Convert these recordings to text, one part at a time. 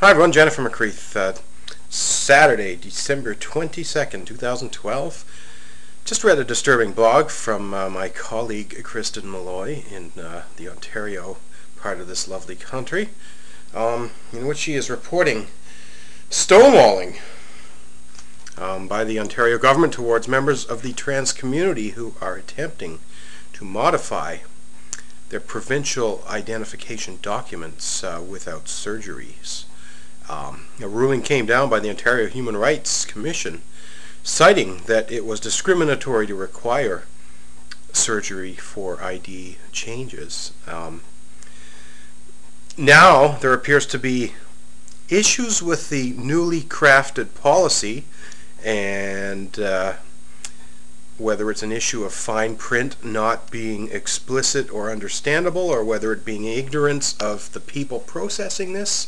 Hi everyone, Jennifer McCreath. Saturday, December 22nd, 2012. Just read a disturbing blog from my colleague Malloy in the Ontario part of this lovely country, in which she is reporting stonewalling by the Ontario government towards members of the trans community who are attempting to modify their provincial identification documents without surgeries. A ruling came down by the Ontario Human Rights Commission citing that it was discriminatory to require surgery for ID changes. Now there appears to be issues with the newly crafted policy, and whether it's an issue of fine print not being explicit or understandable, or whether it being ignorance of the people processing this,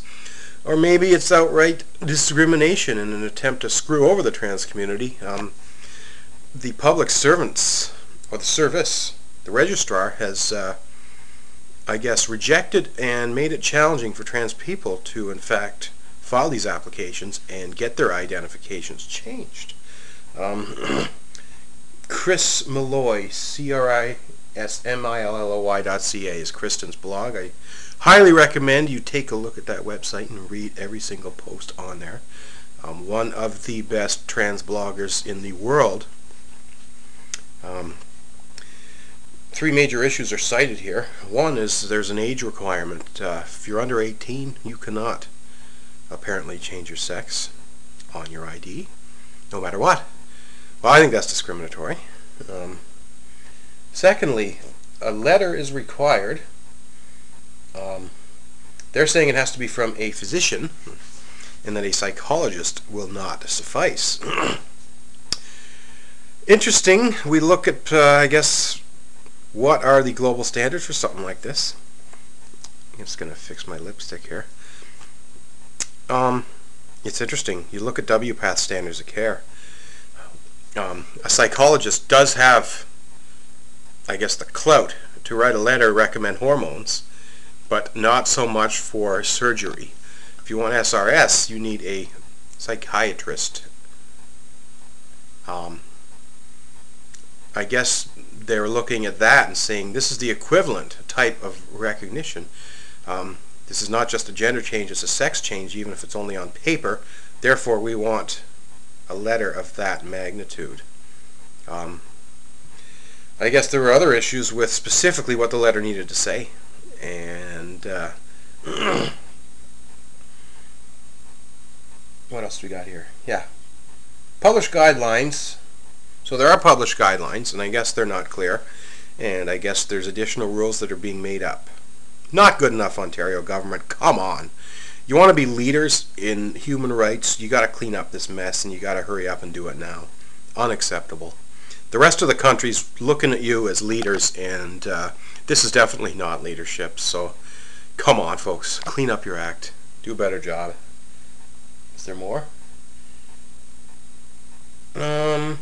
or maybe it's outright discrimination in an attempt to screw over the trans community. The public servants, or the service, the registrar, has, I guess, rejected and made it challenging for trans people to, in fact, file these applications and get their identifications changed. chrismilloy, chrismilloy.ca is Kristen's blog. I highly recommend you take a look at that website and read every single post on there. One of the best trans bloggers in the world. Three major issues are cited here. One is there's an age requirement. If you're under 18, you cannot apparently change your sex on your ID, no matter what. Well, I think that's discriminatory. Secondly, a letter is required. They're saying it has to be from a physician, and that a psychologist will not suffice. Interesting. We look at, I guess, what are the global standards for something like this. I'm just going to fix my lipstick here. It's interesting. You look at WPATH standards of care. A psychologist does have, I guess, the clout to write a letter, recommend hormones, but not so much for surgery. If you want SRS, you need a psychiatrist. I guess they're looking at that and saying this is the equivalent type of recognition. This is not just a gender change, it's a sex change, even if it's only on paper. Therefore, we want a letter of that magnitude. I guess there were other issues with specifically what the letter needed to say. And what else do we got here? Yeah. Published guidelines. So there are published guidelines, and I guess they're not clear. And I guess there's additional rules that are being made up. Not good enough, Ontario government. Come on. You want to be leaders in human rights, you got to clean up this mess, and you got to hurry up and do it now. Unacceptable. The rest of the country's looking at you as leaders, and this is definitely not leadership. So come on, folks. Clean up your act. Do a better job. Is there more? Having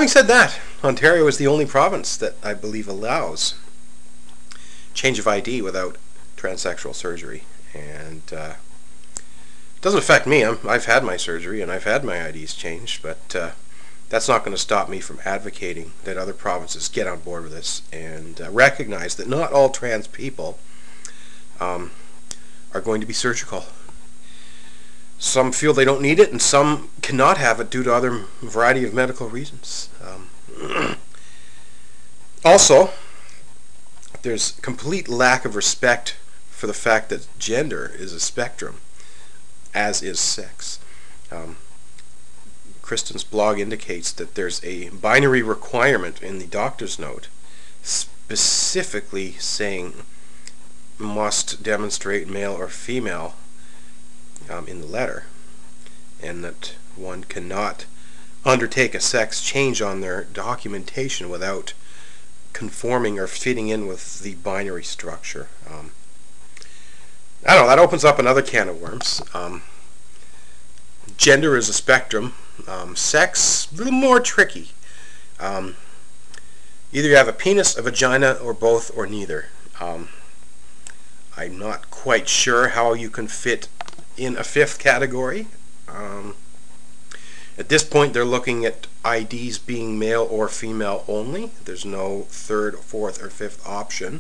said that, Ontario is the only province that I believe allows change of ID without transsexual surgery, and it doesn't affect me. I've had my surgery and I've had my IDs changed, but that's not going to stop me from advocating that other provinces get on board with this and recognize that not all trans people are going to be surgical. Some feel they don't need it, and some cannot have it due to other variety of medical reasons. Also, there's complete lack of respect for the fact that gender is a spectrum, as is sex. Kristen's blog indicates that there's a binary requirement in the doctor's note specifically saying must demonstrate male or female in the letter, and that one cannot undertake a sex change on their documentation without conforming or fitting in with the binary structure. I don't know, that opens up another can of worms. Gender is a spectrum. Sex, a little more tricky. Either you have a penis, a vagina, or both, or neither. I'm not quite sure how you can fit in a fifth category. At this point, they're looking at IDs being male or female only. There's no third, fourth, or fifth option.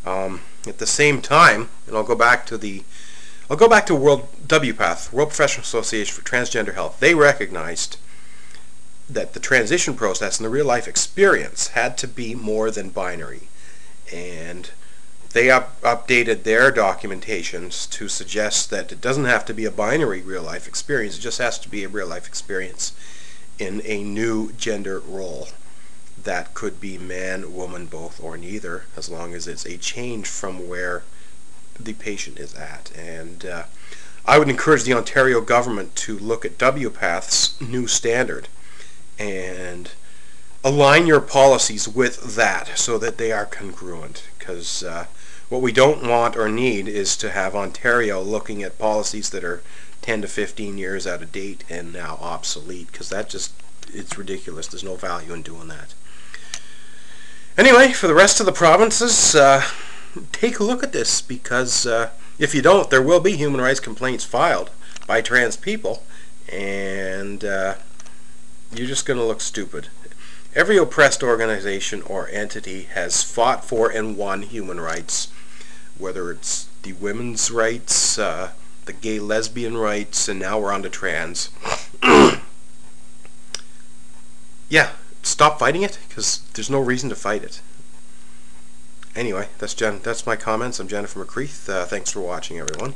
At the same time, and I'll go back to World WPATH, World Professional Association for Transgender Health. They recognized that the transition process and the real life experience had to be more than binary, and they updated their documentations to suggest that it doesn't have to be a binary real life experience, it just has to be a real life experience in a new gender role. That could be man, woman, both, or neither, as long as it's a change from where the patient is at. And I would encourage the Ontario government to look at WPATH's new standard and align your policies with that so that they are congruent, because what we don't want or need is to have Ontario looking at policies that are 10 to 15 years out of date and now obsolete, because it's ridiculous. There's no value in doing that. Anyway, for the rest of the provinces, take a look at this, because if you don't, there will be human rights complaints filed by trans people, and you're just going to look stupid. Every oppressed organization or entity has fought for and won human rights, whether it's the women's rights, the gay lesbian rights, and now we're on to trans. Yeah, stop fighting it, because there's no reason to fight it. Anyway, that's my comments. I'm Jennifer McCreath. Thanks for watching, everyone.